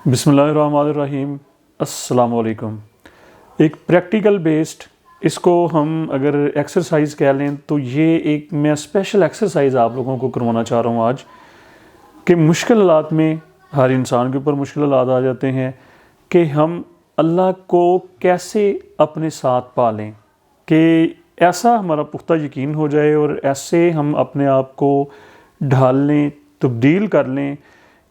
بسم اللہ الرحمن الرحیم۔ السلام علیکم۔ ایک پریکٹیکل بیسڈ اس کو ہم اگر ایکسرسائز کہہ لیں تو یہ ایک میں اسپیشل ایکسرسائز آپ لوگوں کو کروانا چاہ رہا ہوں آج، کہ مشکل حالات میں ہر انسان کے اوپر مشکل حالات آ جاتے ہیں کہ ہم اللہ کو کیسے اپنے ساتھ پالیں، کہ ایسا ہمارا پختہ یقین ہو جائے اور ایسے ہم اپنے آپ کو ڈھال لیں، تبدیل کر لیں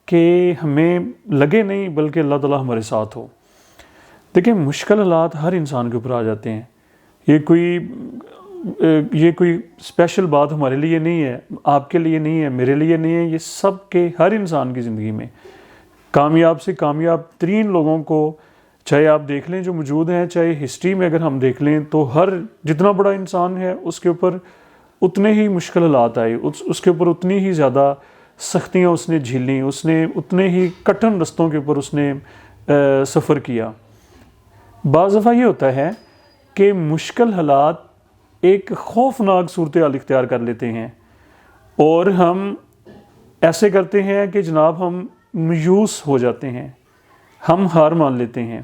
کہ ہمیں لگے نہیں بلکہ اللہ تعالیٰ ہمارے ساتھ ہو۔ دیکھیں، مشکل حالات ہر انسان کے اوپر آ جاتے ہیں۔ یہ کوئی اسپیشل بات ہمارے لیے نہیں ہے، آپ کے لیے نہیں ہے، میرے لیے نہیں ہے، یہ سب کے ہر انسان کی زندگی میں کامیاب سے کامیاب ترین لوگوں کو چاہے آپ دیکھ لیں جو موجود ہیں، چاہے ہسٹری میں اگر ہم دیکھ لیں تو ہر جتنا بڑا انسان ہے اس کے اوپر اتنے ہی مشکل حالات آئے، اس کے اوپر اتنی ہی زیادہ سختیاں اس نے جھیلیں، اس نے اتنے ہی کٹھن رستوں کے اوپر اس نے سفر کیا۔ بعض دفعہ یہ ہوتا ہے کہ مشکل حالات ایک خوفناک صورتحال اختیار کر لیتے ہیں اور ہم ایسے کرتے ہیں کہ جناب ہم مایوس ہو جاتے ہیں، ہم ہار مان لیتے ہیں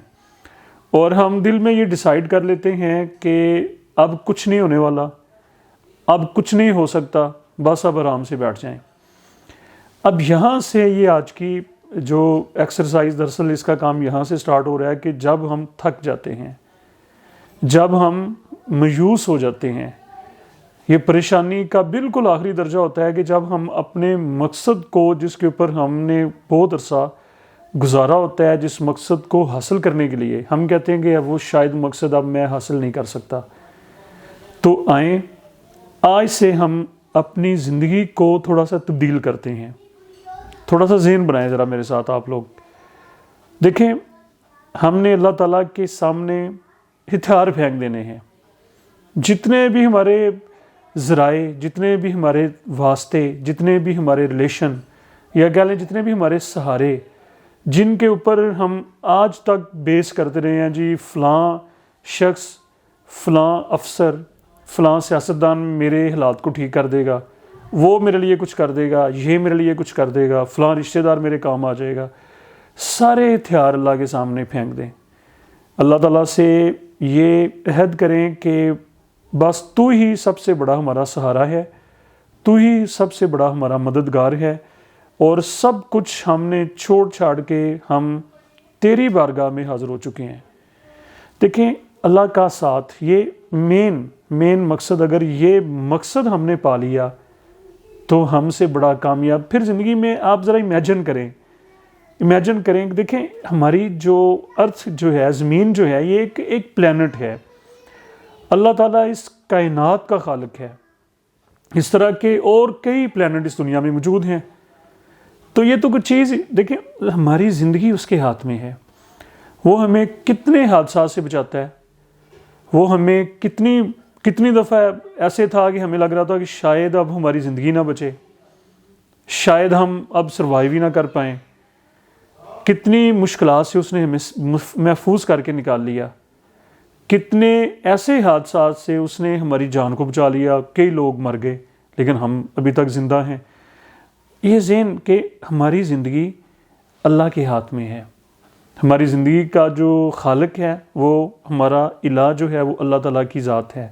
اور ہم دل میں یہ ڈیسائیڈ کر لیتے ہیں کہ اب کچھ نہیں ہونے والا، اب کچھ نہیں ہو سکتا، بس اب آرام سے بیٹھ جائیں۔ اب یہاں سے یہ آج کی جو ایکسرسائز، دراصل اس کا کام یہاں سے سٹارٹ ہو رہا ہے کہ جب ہم تھک جاتے ہیں، جب ہم مایوس ہو جاتے ہیں، یہ پریشانی کا بالکل آخری درجہ ہوتا ہے کہ جب ہم اپنے مقصد کو، جس کے اوپر ہم نے بہت عرصہ گزارا ہوتا ہے، جس مقصد کو حاصل کرنے کے لیے ہم کہتے ہیں کہ وہ شاید مقصد اب میں حاصل نہیں کر سکتا، تو آئیں آج سے ہم اپنی زندگی کو تھوڑا سا تبدیل کرتے ہیں۔ تھوڑا سا ذہن بنائیں ذرا میرے ساتھ آپ لوگ۔ دیکھیں، ہم نے اللہ تعالیٰ کے سامنے ہتھیار پھینک دینے ہیں۔ جتنے بھی ہمارے ذرائع، جتنے بھی ہمارے واسطے، جتنے بھی ہمارے ریلیشن، یا کہہ لیں جتنے بھی ہمارے سہارے، جن کے اوپر ہم آج تک بیس کرتے رہے ہیں، جی فلاں شخص، فلاں افسر، فلاں سیاستدان میرے حالات کو ٹھیک کر دے گا، وہ میرے لیے کچھ کر دے گا، یہ میرے لیے کچھ کر دے گا، فلاں رشتہ دار میرے کام آ جائے گا، سارے ہتھیار اللہ کے سامنے پھینک دیں۔ اللہ تعالیٰ سے یہ عہد کریں کہ بس تو ہی سب سے بڑا ہمارا سہارا ہے، تو ہی سب سے بڑا ہمارا مددگار ہے، اور سب کچھ ہم نے چھوڑ چھاڑ کے ہم تیری بارگاہ میں حاضر ہو چکے ہیں۔ دیکھیں، اللہ کا ساتھ، یہ مین مقصد، اگر یہ مقصد ہم نے پا لیا تو ہم سے بڑا کامیاب پھر زندگی میں آپ ذرا امیجن کریں کہ دیکھیں ہماری جو ارتھ جو ہے، زمین جو ہے، یہ ایک پلینٹ ہے۔ اللہ تعالیٰ اس کائنات کا خالق ہے، اس طرح کے اور کئی پلینٹ اس دنیا میں موجود ہیں۔ تو یہ تو کچھ چیز، دیکھیں ہماری زندگی اس کے ہاتھ میں ہے۔ وہ ہمیں کتنے حادثات سے بچاتا ہے، وہ ہمیں کتنی دفعہ ایسے تھا کہ ہمیں لگ رہا تھا کہ شاید اب ہماری زندگی نہ بچے، شاید ہم اب سروائیو ہی نہ کر پائیں۔ کتنی مشکلات سے اس نے ہمیں محفوظ کر کے نکال لیا، کتنے ایسے حادثات سے اس نے ہماری جان کو بچا لیا، کئی لوگ مر گئے لیکن ہم ابھی تک زندہ ہیں۔ یہ ذہن کہ ہماری زندگی اللہ کے ہاتھ میں ہے، ہماری زندگی کا جو خالق ہے، وہ ہمارا الہ جو ہے وہ اللہ تعالیٰ کی ذات ہے۔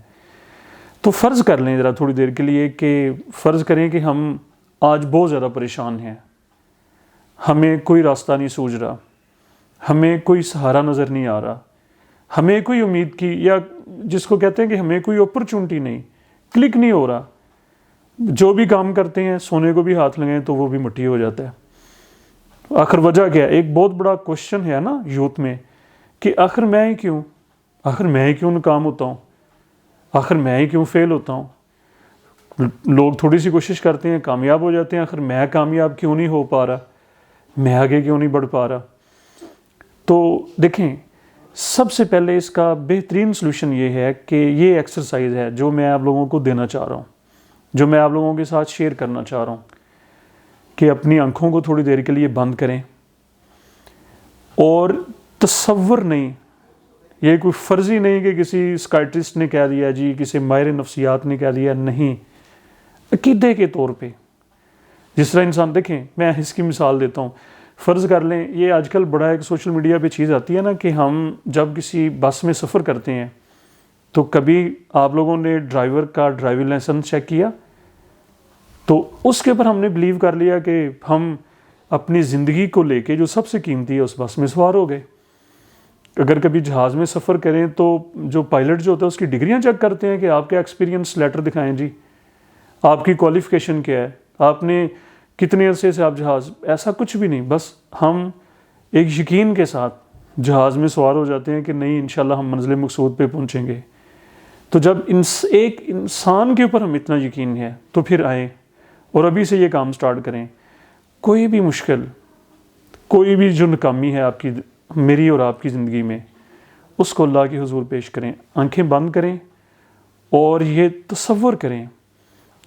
تو فرض کر لیں ذرا تھوڑی دیر کے لیے کہ فرض کریں کہ ہم آج بہت زیادہ پریشان ہیں، ہمیں کوئی راستہ نہیں سوجھ رہا، ہمیں کوئی سہارا نظر نہیں آ رہا، ہمیں کوئی امید کی، یا جس کو کہتے ہیں کہ ہمیں کوئی اپرچونٹی نہیں، کلک نہیں ہو رہا، جو بھی کام کرتے ہیں، سونے کو بھی ہاتھ لگائیں تو وہ بھی مٹی ہو جاتا ہے۔ آخر وجہ کیا ہے؟ ایک بہت بڑا کوشچن ہے نا یوتھ میں کہ آخر میں ہی کیوں ناکام ہوتا ہوں، آخر میں ہی کیوں فیل ہوتا ہوں۔ لوگ تھوڑی سی کوشش کرتے ہیں، کامیاب ہو جاتے ہیں، آخر میں کامیاب کیوں نہیں ہو پا رہا، میں آگے کیوں نہیں بڑھ پا رہا۔ تو دیکھیں، سب سے پہلے اس کا بہترین سلوشن یہ ہے کہ یہ ایکسرسائز ہے جو میں آپ لوگوں کو دینا چاہ رہا ہوں، جو میں آپ لوگوں کے ساتھ شیئر کرنا چاہ رہا ہوں، کہ اپنی آنکھوں کو تھوڑی دیر کے لیے بند کریں اور تصور نہیں، یہ کوئی فرضی نہیں کہ کسی سکائٹرسٹ نے کہہ دیا، جی کسی ماہر نفسیات نے کہہ دیا، نہیں، عقیدے کے طور پہ جس طرح انسان، دیکھیں میں اس کی مثال دیتا ہوں، فرض کر لیں یہ آج کل بڑا ایک سوشل میڈیا پہ چیز آتی ہے نا کہ ہم جب کسی بس میں سفر کرتے ہیں تو کبھی آپ لوگوں نے ڈرائیور کا ڈرائیونگ لائسنس چیک کیا؟ تو اس کے اوپر ہم نے بلیو کر لیا کہ ہم اپنی زندگی کو لے کے جو سب سے قیمتی ہے اس بس میں سوار ہو گئے۔ اگر کبھی جہاز میں سفر کریں تو جو پائلٹ جو ہوتا ہے اس کی ڈگریاں چیک کرتے ہیں کہ آپ کا ایکسپیرینس لیٹر دکھائیں جی، آپ کی کوالیفیکیشن کیا ہے، آپ نے کتنے عرصے سے آپ جہاز، ایسا کچھ بھی نہیں، بس ہم ایک یقین کے ساتھ جہاز میں سوار ہو جاتے ہیں کہ نہیں انشاءاللہ ہم منزل مقصود پہ پہنچیں گے۔ تو جب ایک انسان کے اوپر ہم اتنا یقین ہے تو پھر آئیں اور ابھی سے یہ کام سٹارٹ کریں۔ کوئی بھی مشکل، کوئی بھی جو ناکامی ہے آپ کی، میری اور آپ کی زندگی میں، اس کو اللہ کے حضور پیش کریں، آنکھیں بند کریں اور یہ تصور کریں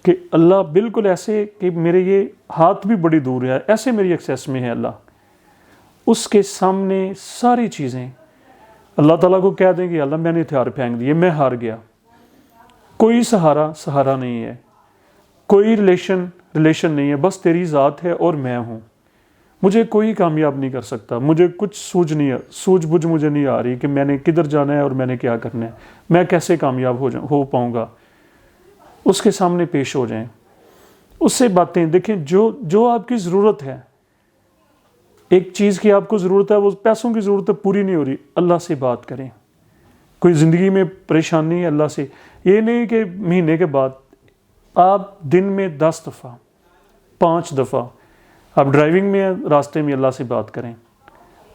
کہ اللہ بالکل ایسے کہ میرے یہ ہاتھ بھی بڑی دور ہے، ایسے میری ایکسیس میں ہے اللہ، اس کے سامنے ساری چیزیں اللہ تعالیٰ کو کہہ دیں کہ اللہ میں نے ہتھیار پھینک دیے، میں ہار گیا، کوئی سہارا نہیں ہے، کوئی ریلیشن نہیں ہے، بس تیری ذات ہے اور میں ہوں، مجھے کوئی کامیاب نہیں کر سکتا، مجھے کچھ سوجھ بوجھ مجھے نہیں آ رہی کہ میں نے کدھر جانا ہے اور میں نے کیا کرنا ہے، میں کیسے کامیاب ہو پاؤں گا۔ اس کے سامنے پیش ہو جائیں، اس سے باتیں دیکھیں، جو آپ کی ضرورت ہے، ایک چیز کی آپ کو ضرورت ہے، وہ پیسوں کی ضرورت ہے، پوری نہیں ہو رہی، اللہ سے بات کریں۔ کوئی زندگی میں پریشانی ہے، اللہ سے، یہ نہیں کہ مہینے کے بعد، آپ دن میں 10 دفعہ 5 دفعہ آپ ڈرائیونگ میں ہیں، راستے میں اللہ سے بات کریں،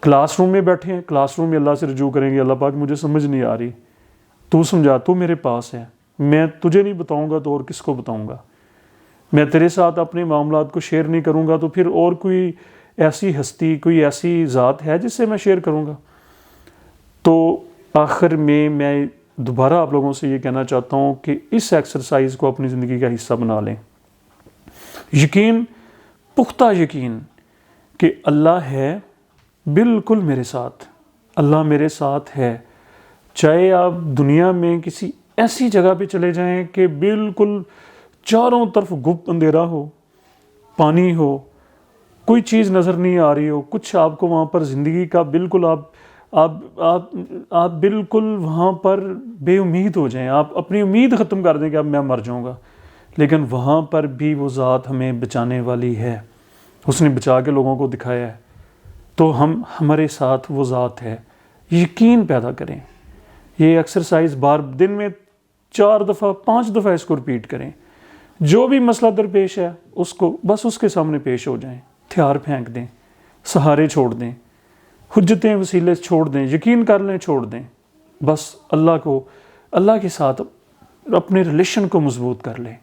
کلاس روم میں بیٹھے ہیں، کلاس روم میں اللہ سے رجوع کریں گے، اللہ پاک مجھے سمجھ نہیں آ رہی، تو سمجھا، تو میرے پاس ہے، میں تجھے نہیں بتاؤں گا تو اور کس کو بتاؤں گا، میں تیرے ساتھ اپنے معاملات کو شیئر نہیں کروں گا تو پھر اور کوئی ایسی ہستی، کوئی ایسی ذات ہے جس سے میں شیئر کروں گا۔ تو آخر میں دوبارہ آپ لوگوں سے یہ کہنا چاہتا ہوں کہ اس ایکسرسائز کو اپنی زندگی کا حصہ بنا لیں۔ یقین، پختہ یقین کہ اللہ ہے بالکل میرے ساتھ، اللہ میرے ساتھ ہے، چاہے آپ دنیا میں کسی ایسی جگہ پہ چلے جائیں کہ بالکل چاروں طرف گپ اندھیرا ہو، پانی ہو، کوئی چیز نظر نہیں آ رہی ہو، کچھ آپ کو وہاں پر زندگی کا بالکل آپ بالکل وہاں پر بے امید ہو جائیں، آپ اپنی امید ختم کر دیں کہ اب میں مر جاؤں گا، لیکن وہاں پر بھی وہ ذات ہمیں بچانے والی ہے، اس نے بچا کے لوگوں کو دکھایا ہے، تو ہمارے ساتھ وہ ذات ہے۔ یقین پیدا کریں، یہ ایکسرسائز دن میں 4 دفعہ 5 دفعہ اس کو ریپیٹ کریں، جو بھی مسئلہ درپیش ہے اس کو بس اس کے سامنے پیش ہو جائیں، ہتھیار پھینک دیں، سہارے چھوڑ دیں، حجتیں وسیلے چھوڑ دیں، یقین کر لیں، چھوڑ دیں، بس اللہ کے ساتھ اپنے ریلیشن کو مضبوط کر لیں،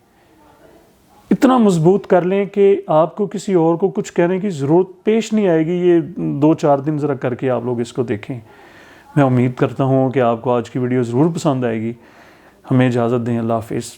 اتنا مضبوط کر لیں کہ آپ کو کسی اور کو کچھ کہنے کی ضرورت پیش نہیں آئے گی۔ یہ 2-4 دن ذرا کر کے آپ لوگ اس کو دیکھیں، میں امید کرتا ہوں کہ آپ کو آج کی ویڈیو ضرور پسند آئے گی۔ ہمیں اجازت دیں، اللہ حافظ۔